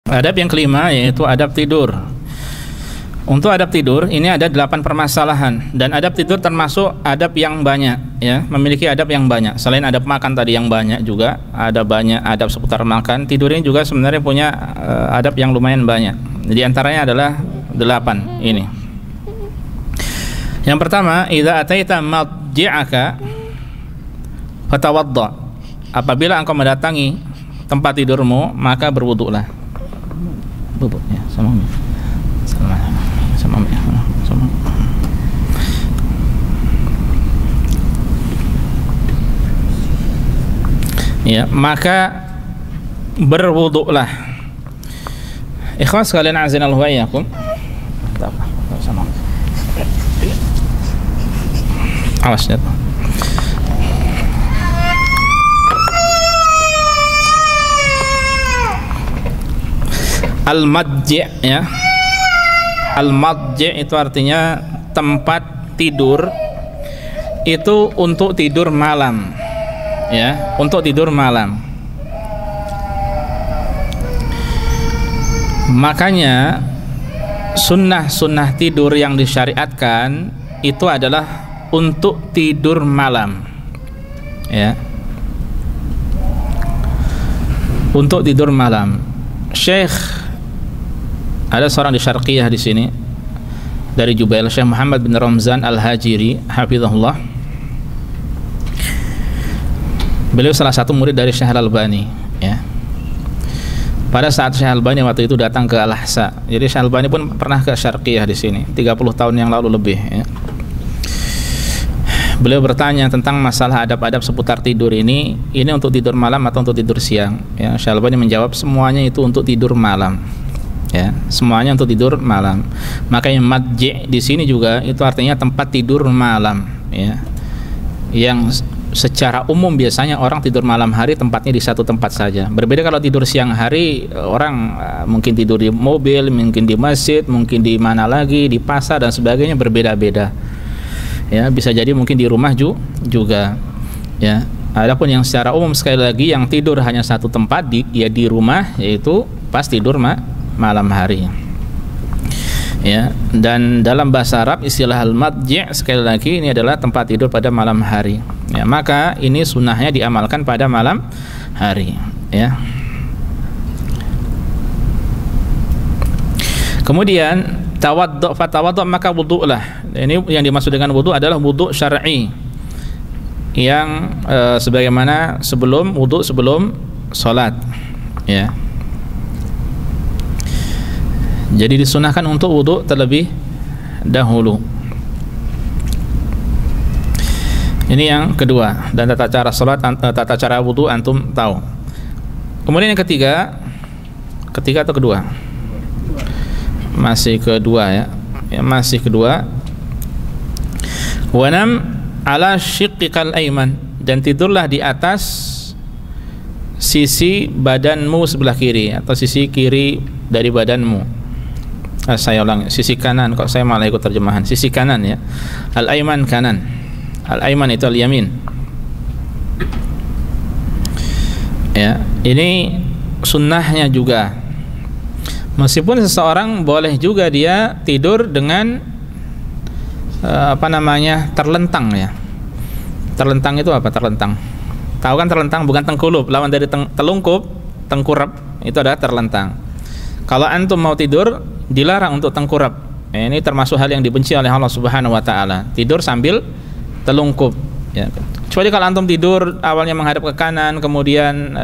Adab yang kelima yaitu adab tidur. Untuk adab tidur ini ada 8 permasalahan, dan adab tidur termasuk adab yang banyak, ya, memiliki adab yang banyak. Selain adab makan tadi yang banyak, juga ada banyak adab seputar makan. Tidur ini juga sebenarnya punya adab yang lumayan banyak. Di antaranya adalah 8 ini. Yang pertama, idza ataita madji'aka fatawadda. Apabila engkau mendatangi tempat tidurmu, maka berwuduklah. Bubuk ya, sama ya, maka berwuduklah. Ikhwan sekalian, azinallahu wa iyyakum. Awas jatuh. Al-madji' ya. Al-madji' itu artinya tempat tidur itu untuk tidur malam, ya, untuk tidur malam. Makanya sunnah tidur yang disyariatkan itu adalah untuk tidur malam, ya, untuk tidur malam. Ada seorang di Syarqiyah di sini dari Jubail, Syekh Muhammad bin Ramzan Al-Hajiri hafizahullah. Beliau salah satu murid dari Syekh Al-Albani, ya. Pada saat Syekh Al-Albani waktu itu datang ke Al-Ahsa. Jadi Syekh Al-Albani pun pernah ke Syarqiyah di sini 30 tahun yang lalu lebih, ya. Beliau bertanya tentang masalah adab-adab seputar tidur ini untuk tidur malam atau untuk tidur siang, ya. Syekh Al-Albani menjawab semuanya itu untuk tidur malam, ya, semuanya untuk tidur malam. Makanya madji' di sini juga itu artinya tempat tidur malam, ya, yang secara umum biasanya orang tidur malam hari tempatnya di satu tempat saja. Berbeda kalau tidur siang hari, orang mungkin tidur di mobil, mungkin di masjid, mungkin di mana lagi, di pasar dan sebagainya, berbeda-beda, ya. Bisa jadi mungkin di rumah juga, ya. Adapun yang secara umum sekali lagi yang tidur hanya satu tempat di rumah, yaitu pas tidur malam hari, ya. Dan dalam bahasa Arab istilah al-madji' sekali lagi ini adalah tempat tidur pada malam hari, ya. Maka ini sunnahnya diamalkan pada malam hari, ya. Kemudian fatawaddu, maka wudu'lah. Ini yang dimaksud dengan wudu adalah wudu syar'i yang sebagaimana wudu sebelum salat, ya. Jadi disunahkan untuk wudu terlebih dahulu. Ini yang kedua, dan tata cara salat, tata cara wudu antum tahu. Kemudian yang ketiga atau kedua? Masih kedua, ya. Masih kedua. Wanam ala syiqqikal aiman, dan tidurlah di atas sisi badanmu sebelah kiri atau sisi kiri dari badanmu. Saya ulang, sisi kanan, kok saya malah ikut terjemahan sisi kanan, ya. Al-aiman kanan, al-aiman itu al-yamin, ya. Ini sunnahnya juga. Meskipun seseorang boleh juga dia tidur dengan terlentang, ya. Terlentang itu apa? Terlentang, tahu kan terlentang? Bukan tengkulub, lawan dari telungkup, tengkurap, itu adalah terlentang. Kalau antum mau tidur, dilarang untuk tengkurap. Ini termasuk hal yang dibenci oleh Allah Subhanahu wa taala. Tidur sambil telungkup, ya. Kecuali kalau antum tidur awalnya menghadap ke kanan, kemudian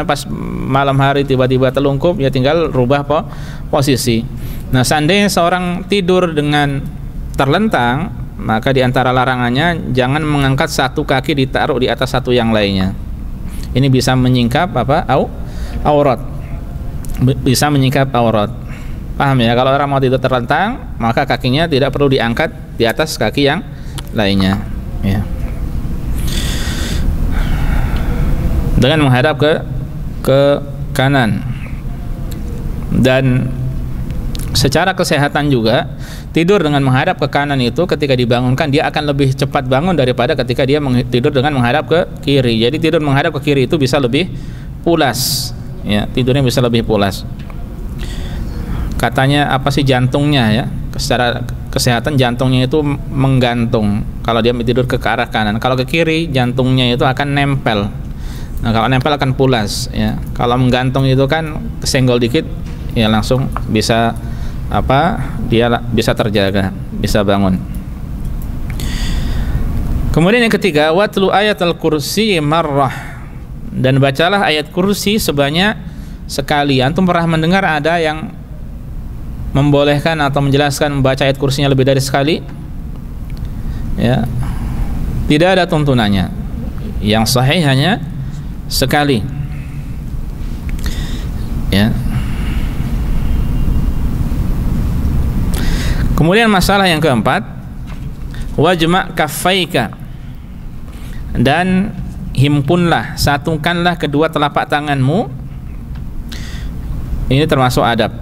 pas malam hari tiba-tiba telungkup, ya tinggal rubah posisi. Nah, seandainya seorang tidur dengan terlentang, maka diantara larangannya jangan mengangkat satu kaki ditaruh di atas satu yang lainnya. Ini bisa menyingkap aurat. Bisa menyingkap aurat. Paham, ya? Kalau orang mau tidur terlentang, maka kakinya tidak perlu diangkat di atas kaki yang lainnya, ya. Dengan menghadap ke kanan. Dan secara kesehatan juga, tidur dengan menghadap ke kanan itu ketika dibangunkan dia akan lebih cepat bangun daripada ketika dia tidur dengan menghadap ke kiri. Jadi tidur menghadap ke kiri itu bisa lebih pulas, ya, tidurnya bisa lebih pulas. katanya apa sih jantungnya ya, secara kesehatan jantungnya itu menggantung. Kalau dia tidur ke arah kanan, kalau ke kiri jantungnya itu akan nempel. Nah kalau nempel akan pulas ya. Kalau menggantung itu kan kesenggol dikit ya langsung bisa dia bisa terjaga, bisa bangun. Kemudian yang ketiga, watlu ayatul kursi marrah, dan bacalah ayat kursi sebanyak sekali. Antum pernah mendengar ada yang membolehkan atau menjelaskan membaca ayat kursinya lebih dari sekali? Ya, tidak ada tuntunannya. Yang sahih hanya sekali. Ya. Kemudian masalah yang keempat, wajma' kaffaika, dan himpunlah, satukanlah kedua telapak tanganmu. Ini termasuk adab.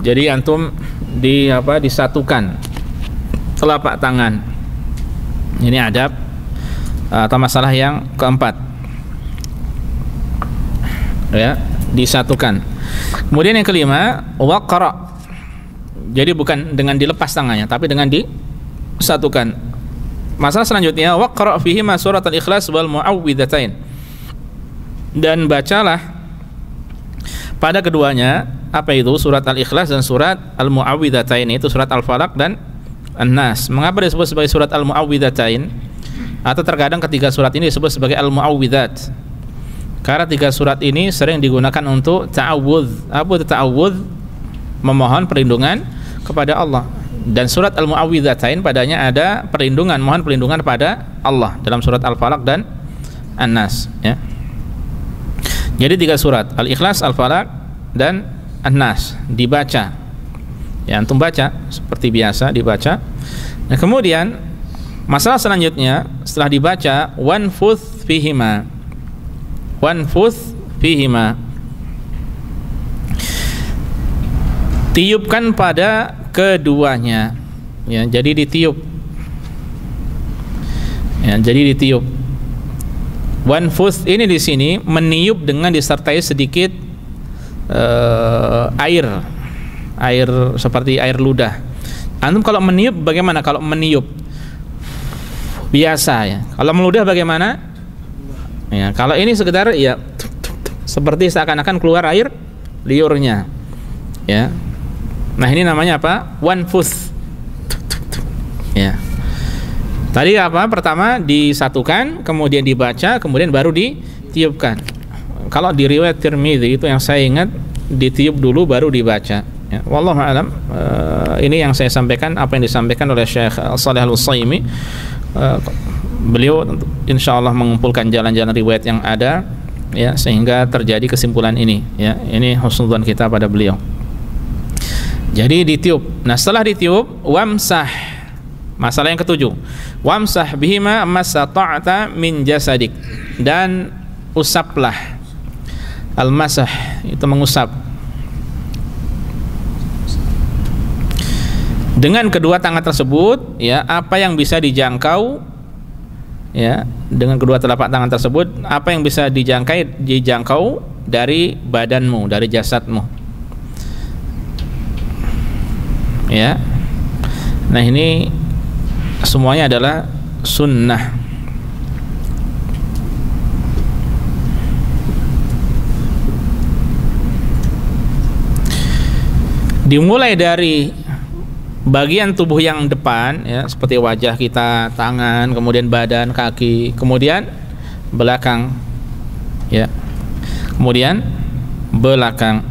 Jadi antum disatukan telapak tangan. Ini adab atau masalah yang keempat. Ya, disatukan. Kemudian yang kelima, waqra. Jadi bukan dengan dilepas tangannya, tapi dengan disatukan. Masalah selanjutnya, waqra fihi ma surat al-ikhlas wal mu'awwidzatain. Dan bacalah pada keduanya apa itu surat al-ikhlas dan surat al-mu'awwidzatain, itu surat al-falaq dan an-nas. Mengapa disebut sebagai surat al-mu'awwidzatain? Atau terkadang ketiga surat ini disebut sebagai al-mu'awwidzat? Karena tiga surat ini sering digunakan untuk ta'awudz. Apa itu ta'awudz? Memohon perlindungan kepada Allah. Dan surat al-mu'awwidzatain padanya ada perlindungan, mohon perlindungan pada Allah dalam surat al-falaq dan an-nas ya. Jadi tiga surat, al-ikhlas, al-falaq dan an-nas dibaca. Ya, antum baca seperti biasa dibaca. Nah, kemudian masalah selanjutnya setelah dibaca, wanfuth fihima. Wanfuth fihima. Tiupkan pada keduanya. Ya, jadi ditiup. Ya, jadi ditiup. Wanfuth ini di sini meniup dengan disertai sedikit air seperti air ludah. Antum kalau meniup bagaimana? Kalau meniup biasa ya. Kalau meludah bagaimana? Ya, kalau ini sekedar ya seperti seakan-akan keluar air liurnya. Ya. Nah, ini namanya apa? Wanfuth. Ya. Tadi apa? Pertama disatukan, kemudian dibaca, kemudian baru ditiupkan. Kalau di riwayat Tirmidzi itu yang saya ingat ditiup dulu baru dibaca. Ya, wallahu a'lam. Ini yang saya sampaikan, apa yang disampaikan oleh Syekh Shalih Al-Utsaimin. Beliau insyaallah mengumpulkan jalan-jalan riwayat yang ada ya, sehingga terjadi kesimpulan ini ya. Ini husnudzon kita pada beliau. Jadi ditiup. Nah, setelah ditiup, wamsah. Masalah yang ketujuh, wamsah bihima masata'ta min jasadik, dan usaplah. Al-masah itu mengusap. Dengan kedua tangan tersebut ya, apa yang bisa dijangkau ya, dengan kedua telapak tangan tersebut apa yang bisa dijangkau dari badanmu, dari jasadmu. Ya. Nah, ini semuanya adalah sunnah. Dimulai dari bagian tubuh yang depan ya, seperti wajah kita, tangan, kemudian badan, kaki, kemudian belakang ya, kemudian belakang.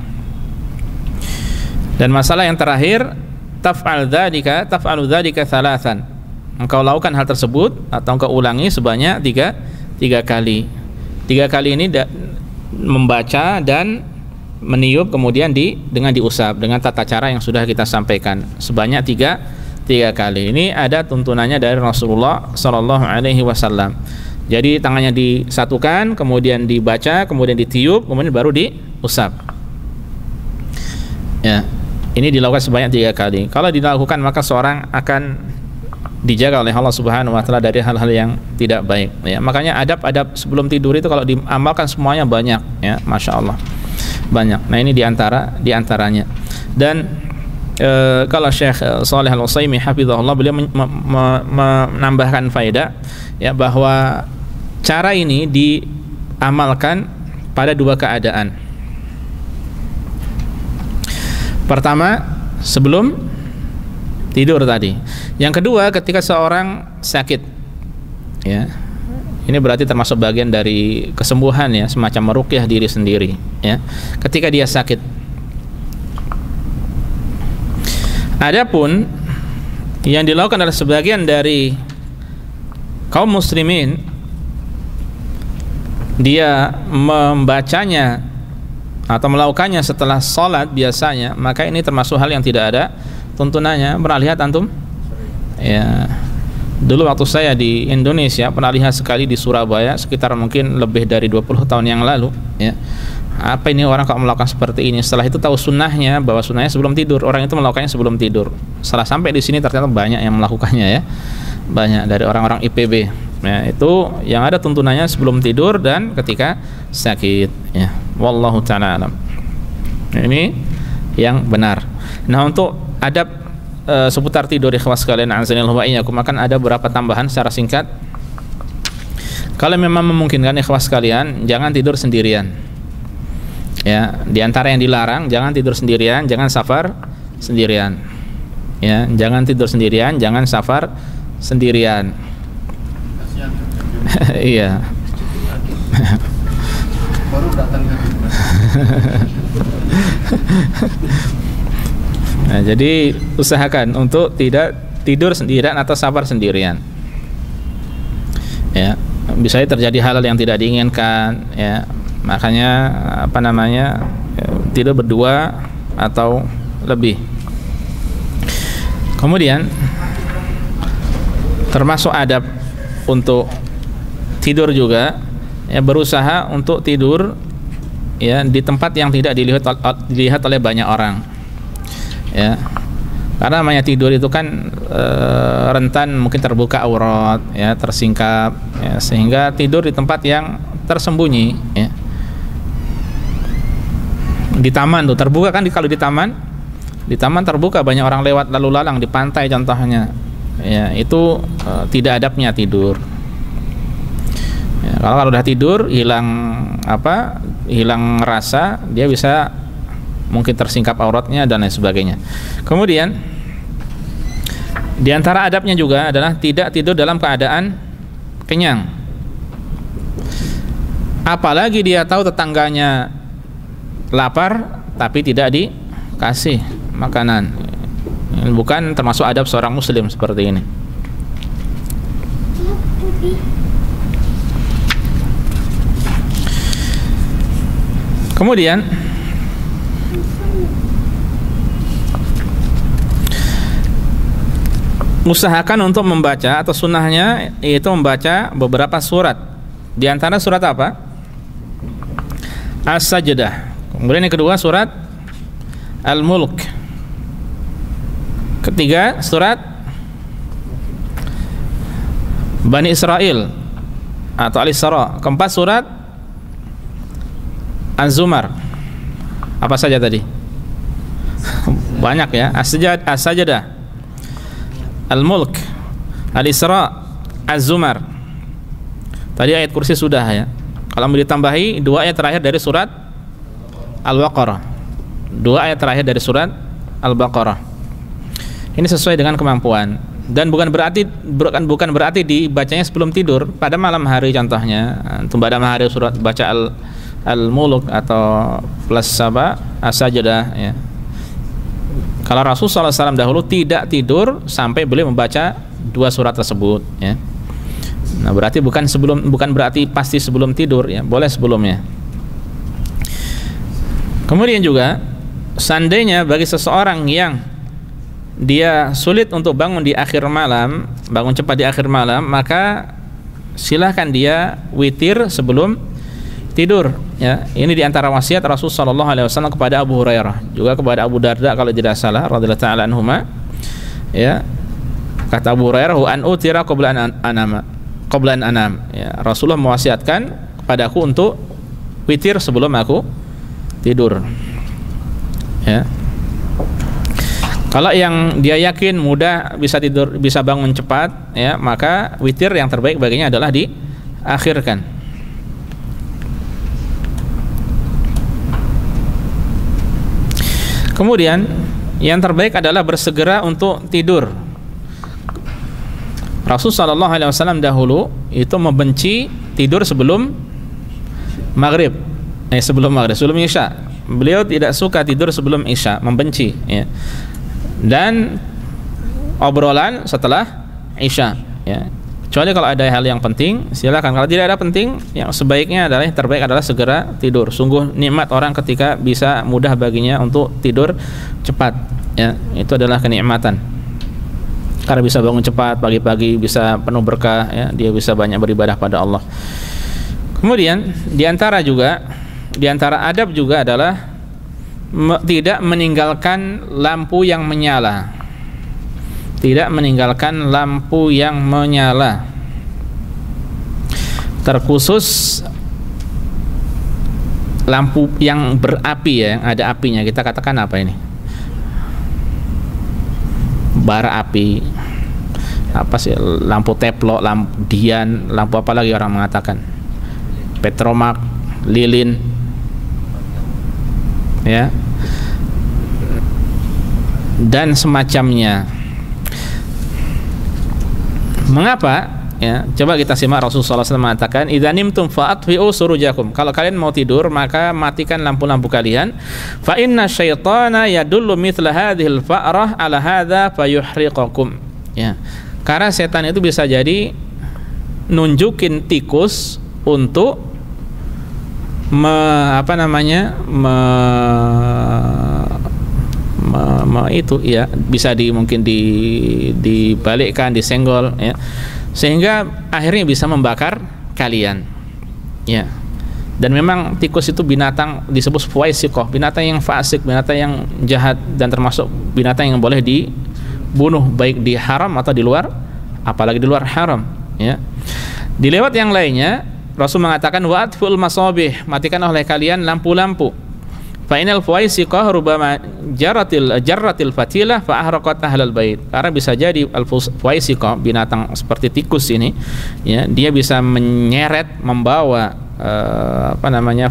Dan masalah yang terakhir, taf'alu dzalika thalathan. Engkau lakukan hal tersebut atau engkau ulangi sebanyak tiga kali. 3 kali ini membaca dan meniup, kemudian dengan diusap dengan tata cara yang sudah kita sampaikan sebanyak tiga kali. Ini ada tuntunannya dari Rasulullah Sallallahu Alaihi Wasallam. Jadi tangannya disatukan, kemudian dibaca, kemudian ditiup, kemudian baru diusap. Ya. Ini dilakukan sebanyak 3 kali. Kalau dilakukan maka seorang akan dijaga oleh Allah Subhanahu wa taala dari hal-hal yang tidak baik ya. Makanya adab-adab sebelum tidur itu kalau diamalkan semuanya banyak ya, Masya Allah. Banyak. Nah, ini diantaranya. Dan kalau Syekh Shalih Al-Utsaimin hafizahullah, beliau menambahkan faedah ya, bahwa cara ini diamalkan pada dua keadaan. Pertama, sebelum tidur tadi. Yang kedua, ketika seorang sakit. Ya. Ini berarti termasuk bagian dari kesembuhan ya, semacam meruqyah diri sendiri ya. Ketika dia sakit. Adapun yang dilakukan oleh sebagian dari kaum muslimin, dia membacanya atau melakukannya setelah sholat biasanya, maka ini termasuk hal yang tidak ada tuntunannya. Pernah lihat antum? Ya, dulu waktu saya di Indonesia pernah lihat sekali di Surabaya, sekitar mungkin lebih dari 20 tahun yang lalu ya. Apa ini orang kok melakukan seperti ini? Setelah itu tahu sunnahnya, bahwa sunnahnya sebelum tidur. Orang itu melakukannya sebelum tidur. Setelah sampai di sini ternyata banyak yang melakukannya ya, banyak dari orang-orang IPB ya. Itu yang ada tuntunannya sebelum tidur dan ketika sakit ya. Wallahu ta'ala alam. Ini yang benar. Nah, untuk adab seputar tidur ikhwas sekalian azanillahu wa iyyakum, akan ada beberapa tambahan secara singkat. Kalau memang memungkinkan ikhwas sekalian, jangan tidur sendirian. Ya, di antara yang dilarang, jangan tidur sendirian, jangan safar sendirian. Ya, jangan tidur sendirian, jangan safar sendirian. Iya. Baru datang ke Nah, jadi usahakan untuk tidak tidur sendirian atau safar sendirian. Ya, bisa terjadi hal-hal yang tidak diinginkan ya. Makanya tidur berdua atau lebih. Kemudian termasuk adab untuk tidur juga ya, berusaha untuk tidur ya di tempat yang tidak dilihat oleh banyak orang ya. Karena namanya tidur itu kan rentan mungkin terbuka aurat ya, tersingkap ya, sehingga tidur di tempat yang tersembunyi ya. Di taman tuh terbuka kan, kalau di taman terbuka banyak orang lewat lalu lalang, di pantai contohnya ya, itu tidak adabnya tidur ya. Kalau udah tidur hilang rasa, dia bisa mungkin tersingkap auratnya dan lain sebagainya. Kemudian di antara adabnya juga adalah tidak tidur dalam keadaan kenyang, apalagi dia tahu tetangganya lapar tapi tidak dikasih makanan. Bukan termasuk adab seorang muslim seperti ini. Kemudian usahakan untuk membaca, atau sunnahnya yaitu membaca beberapa surat. Di antara surat apa? As-Sajdah. Kemudian yang kedua surat Al-Mulk. Ketiga surat Bani Israel atau Al-Isra. Keempat surat Az-Zumar. Apa saja tadi? Banyak ya. As-Sajdah, Al-Mulk, Al-Isra, Az-Zumar. Tadi ayat kursi sudah ya. Kalau mau ditambahi dua ayat terakhir dari surat Al-Baqarah. Dua ayat terakhir dari surat Al-Baqarah. Ini sesuai dengan kemampuan. Dan bukan berarti dibacanya sebelum tidur, pada malam hari contohnya. Untuk pada malam hari surat baca Al-Mulk atau plus As-Sajdah ya. Kalau Rasulullah SAW dahulu tidak tidur sampai beliau membaca dua surat tersebut ya. Nah, berarti bukan berarti pasti sebelum tidur ya, boleh sebelumnya. Kemudian juga seandainya bagi seseorang yang dia sulit untuk bangun di akhir malam, bangun cepat di akhir malam, maka silahkan dia witir sebelum tidur ya. Ini diantara wasiat Rasulullah SAW kepada Abu Hurairah, juga kepada Abu Darda kalau tidak salah radhiyallahu ta'ala anhuma ya. Kata Abu Hurairah, an utira qabla an anam ya. Rasulullah mewasiatkan kepadaku untuk witir sebelum aku tidur ya. Kalau yang dia yakin mudah bisa tidur, bisa bangun cepat, ya, maka witir yang terbaik baginya adalah diakhirkan. Kemudian yang terbaik adalah bersegera untuk tidur. Rasulullah SAW dahulu itu membenci tidur sebelum maghrib, sebelum isya. Beliau tidak suka tidur sebelum isya, membenci, ya. Dan obrolan setelah isya, ya. Kecuali kalau ada hal yang penting, silakan. Kalau tidak ada penting, yang sebaiknya adalah, yang terbaik adalah segera tidur. Sungguh nikmat orang ketika bisa mudah baginya untuk tidur cepat, ya. Itu adalah kenikmatan. Karena bisa bangun cepat pagi-pagi, bisa penuh berkah, ya. Dia bisa banyak beribadah pada Allah. Kemudian diantara adab juga adalah tidak meninggalkan lampu yang menyala. Tidak meninggalkan lampu yang menyala. Terkhusus lampu yang berapi, ya, yang ada apinya. Kita katakan apa ini? Bara api. Apa sih? Lampu teplok, lampu dian, lampu apa lagi orang mengatakan? Petromak, lilin, ya, dan semacamnya. Mengapa? Ya, coba kita simak. Rasulullah SAW mengatakan, "Idza nimtum fa'atfi'u surujakum." Kalau kalian mau tidur, maka matikan lampu-lampu kalian. Fa inna syaitana yadullu mithla hadhil fa'rah ala hadza fayuhriqakum. Ya. Karena setan itu bisa jadi nunjukin tikus untuk itu, ya, bisa mungkin dibalikkan, disenggol, ya, sehingga akhirnya bisa membakar kalian, ya. Dan memang tikus itu binatang disebut fuwaisiqah, binatang yang fasik, binatang yang jahat, dan termasuk binatang yang boleh dibunuh baik di haram atau di luar, apalagi di luar haram, ya. Di lewat yang lainnya Rasul mengatakan, wa'atful masabih, matikan oleh kalian lampu-lampu. Fa inal fuwaisiqah rubama jarratil fatilah fa ahraqat ahlal bait. Karena bisa jadi al fuwaisiqah, binatang seperti tikus ini, ya, dia bisa menyeret, membawa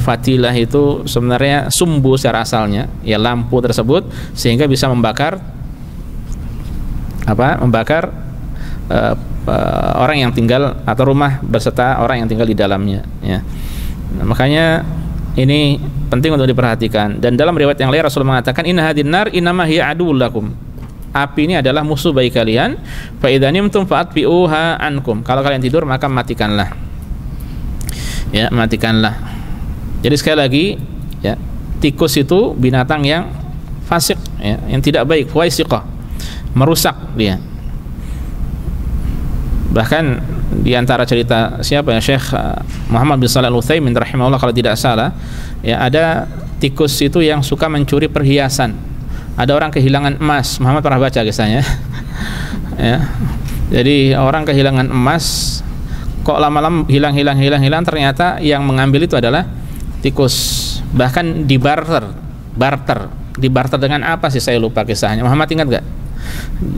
fatilah itu sebenarnya sumbu secara asalnya, ya, lampu tersebut, sehingga bisa membakar orang yang tinggal atau rumah beserta orang yang tinggal di dalamnya, ya. Nah, makanya ini penting untuk diperhatikan. Dan dalam riwayat yang lain Rasul mengatakan, inna hadin nar innama hiya aduwwul lakum. Api ini adalah musuh bagi kalian. Fa idza nimtum fa'atfi'uha ankum. Kalau kalian tidur maka matikanlah. Ya, matikanlah. Jadi sekali lagi, ya, tikus itu binatang yang fasik, ya, yang tidak baik, fuwaisiqah, merusak dia. Bahkan di antara cerita siapa, ya, Syekh Muhammad bin Shalih Al-Utsaimin rahimahullah kalau tidak salah, ya, ada tikus itu yang suka mencuri perhiasan. Ada orang kehilangan emas, Muhammad pernah baca kisahnya. Ya. Jadi orang kehilangan emas, kok lama-lama hilang, ternyata yang mengambil itu adalah tikus. Bahkan dibarter dengan apa sih, saya lupa kisahnya. Muhammad ingat gak?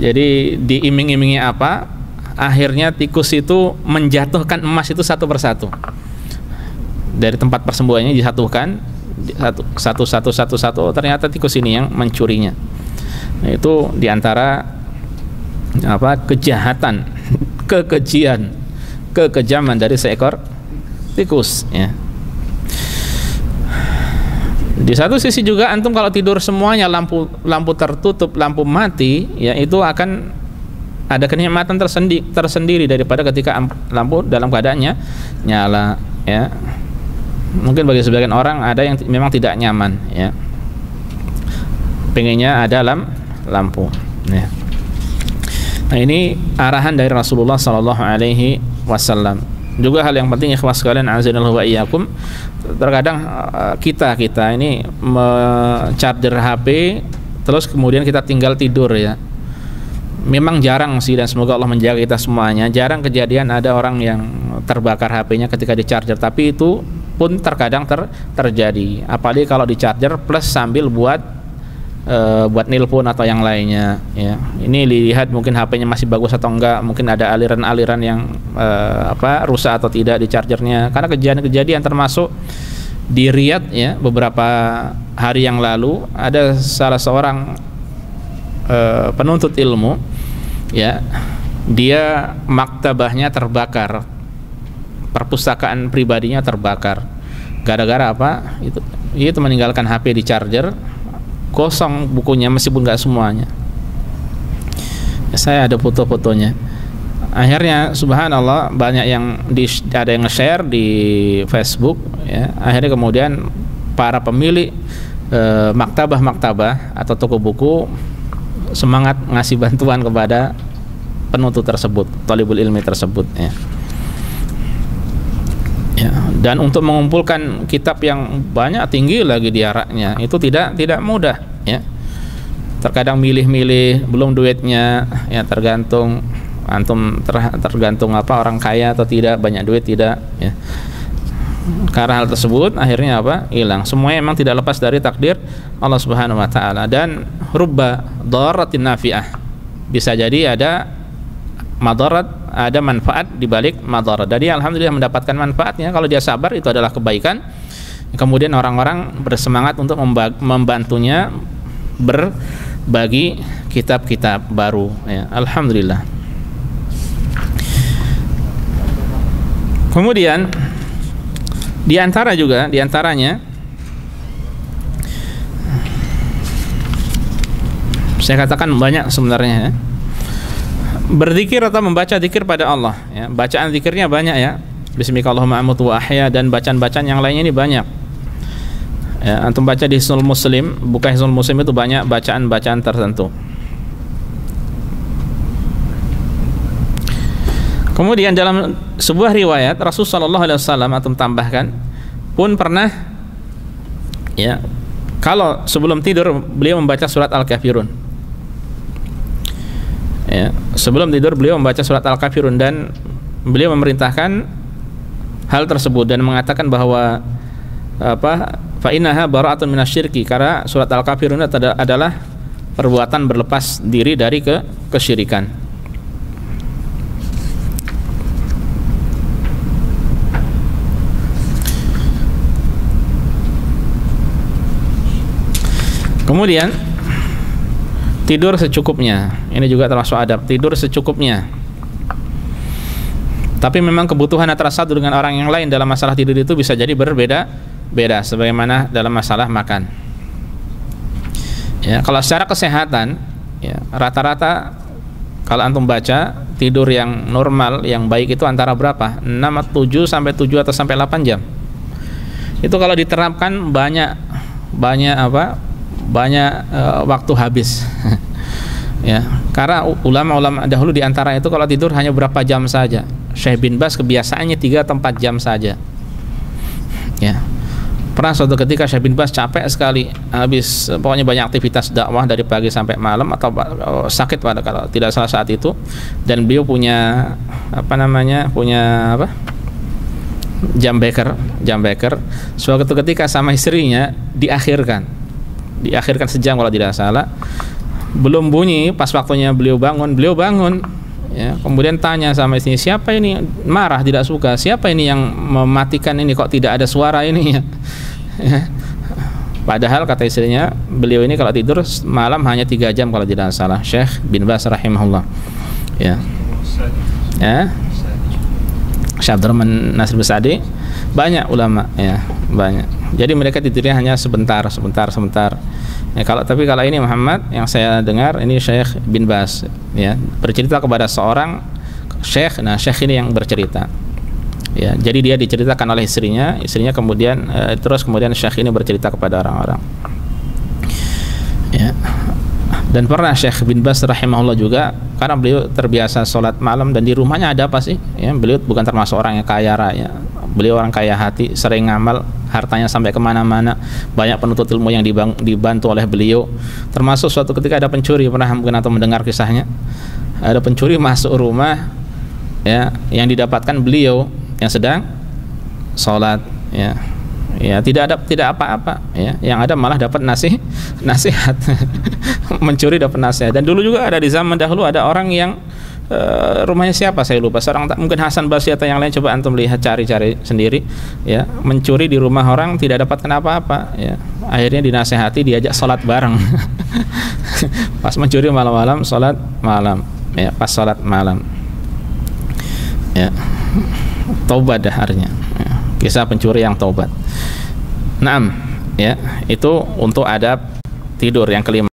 Jadi diiming-imingi apa? Akhirnya tikus itu menjatuhkan emas itu satu persatu dari tempat persembunyiannya, disatukan satu. Ternyata tikus ini yang mencurinya. Nah, itu diantara kejahatan, kekejaman dari seekor tikus, ya. Di satu sisi juga antum kalau tidur semuanya lampu tertutup, lampu mati, ya, itu akan ada kenikmatan tersendiri daripada ketika lampu dalam keadaannya nyala, ya. Mungkin bagi sebagian orang ada yang memang tidak nyaman, ya, pengennya ada lampu, ya. Nah, ini arahan dari Rasulullah SAW. Juga hal yang penting, ikhwas sekalian, azanallahu wa iyyakum, terkadang kita ini charger HP terus kemudian kita tinggal tidur, ya. Memang jarang sih, dan semoga Allah menjaga kita semuanya, jarang kejadian ada orang yang terbakar HP-nya ketika di charger, tapi itu pun terkadang terjadi, apalagi kalau di charger plus sambil buat buat nelpon atau yang lainnya, ya. Ini dilihat mungkin HP-nya masih bagus atau enggak, mungkin ada aliran-aliran yang rusak atau tidak di chargernya. Karena kejadian-kejadian termasuk di Riyadh, ya, beberapa hari yang lalu ada salah seorang penuntut ilmu, ya, dia maktabahnya terbakar, perpustakaan pribadinya terbakar. Gara-gara apa? Itu meninggalkan HP di charger, kosong bukunya meskipun nggak semuanya. Saya ada foto-fotonya. Akhirnya subhanallah banyak yang ada yang nge-share di Facebook, ya. Akhirnya kemudian para pemilik maktabah atau toko buku semangat ngasih bantuan kepada penuntut tersebut, thalibul ilmi tersebut, ya. Ya, dan untuk mengumpulkan kitab yang banyak, tinggi lagi diaraknya, itu tidak mudah, ya. Terkadang milih-milih, belum duitnya, ya, tergantung antum tergantung orang kaya atau tidak, banyak duit tidak, ya. Karena hal tersebut akhirnya hilang. Semuanya memang tidak lepas dari takdir Allah Subhanahu wa taala. Dan rubba dharratin nafi'ah, bisa jadi ada madarat, ada manfaat di balik madarat. Jadi alhamdulillah mendapatkan manfaatnya. Kalau dia sabar, itu adalah kebaikan. Kemudian orang-orang bersemangat untuk membantunya berbagi kitab-kitab baru, ya. Alhamdulillah. Kemudian diantaranya saya katakan banyak sebenarnya, ya. Berzikir atau membaca zikir pada Allah, ya. Bacaan zikirnya banyak, ya. Bismillahirrahmanirrahim amutu wa ahya, dan bacaan-bacaan yang lainnya ini banyak, ya. Antum baca di Hisnul Muslim, buka Hisnul Muslim, itu banyak bacaan-bacaan tertentu. Kemudian dalam sebuah riwayat Rasulullah SAW, antum tambahkan, pun pernah, ya, kalau sebelum tidur beliau membaca surat Al-Kafirun, ya. Sebelum tidur beliau membaca surat Al-Kafirun, dan beliau memerintahkan hal tersebut dan mengatakan bahwa fa innaha bara'atun minasyirki, karena surat Al-Kafirun adalah perbuatan berlepas diri dari kesyirikan. Kemudian tidur secukupnya. Ini juga termasuk adab, tidur secukupnya. Tapi memang kebutuhan antara satu dengan orang yang lain dalam masalah tidur itu bisa jadi berbeda, sebagaimana dalam masalah makan. Ya, kalau secara kesehatan, ya, rata-rata kalau antum baca tidur yang normal, yang baik itu antara berapa? 7 sampai 7 atau sampai 8 jam. Itu kalau diterapkan banyak waktu habis. Ya, karena ulama-ulama dahulu diantara itu kalau tidur hanya berapa jam saja. Syekh bin Baz kebiasaannya 3 atau 4 jam saja, ya. Pernah suatu ketika Syekh bin Baz capek sekali, habis pokoknya banyak aktivitas dakwah dari pagi sampai malam, atau sakit pada kalau tidak salah saat itu, dan beliau punya jam beker. Suatu ketika sama istrinya diakhirkan sejam kalau tidak salah. Belum bunyi, pas waktunya beliau bangun, ya. Kemudian tanya sama istrinya, siapa ini? Marah, tidak suka, siapa ini yang mematikan ini, kok tidak ada suara ini, ya. Padahal kata istrinya, beliau ini kalau tidur malam hanya 3 jam kalau tidak salah, Syekh bin Baz rahimahullah, ya. Syekh Abdurrahman Nasir Besadi, banyak ulama, ya, banyak. Jadi mereka tidurnya hanya sebentar. Ya, tapi kalau ini Muhammad yang saya dengar, ini Syekh bin Baz, ya, bercerita kepada seorang syekh. Nah, syekh ini yang bercerita, ya. Jadi dia diceritakan oleh istrinya kemudian kemudian syekh ini bercerita kepada orang-orang, ya. Dan pernah Syekh bin Baz rahimahullah juga, karena beliau terbiasa sholat malam, dan di rumahnya ada apa sih, ya, beliau bukan termasuk orang yang kaya raya, beliau orang kaya hati, sering ngamal, hartanya sampai kemana-mana, banyak penuntut ilmu yang dibantu oleh beliau. Termasuk suatu ketika ada pencuri, pernah mungkin atau mendengar kisahnya, ada pencuri masuk rumah, ya, yang didapatkan beliau yang sedang sholat, ya. ya tidak apa-apa ya, yang ada malah dapat nasihat. Mencuri dapat nasihat. Dan dulu juga ada, di zaman dahulu ada orang yang rumahnya siapa saya lupa, seorang mungkin Hasan Basri atau yang lain, coba antum lihat, cari-cari sendiri ya, mencuri di rumah orang tidak dapat kenapa-apa ya, akhirnya dinasehati, diajak sholat bareng. Pas mencuri malam-malam, sholat malam ya, pas sholat malam ya, taubat dah harinya ya. Kisah pencuri yang taubat. Naam ya, itu untuk adab tidur yang kelima.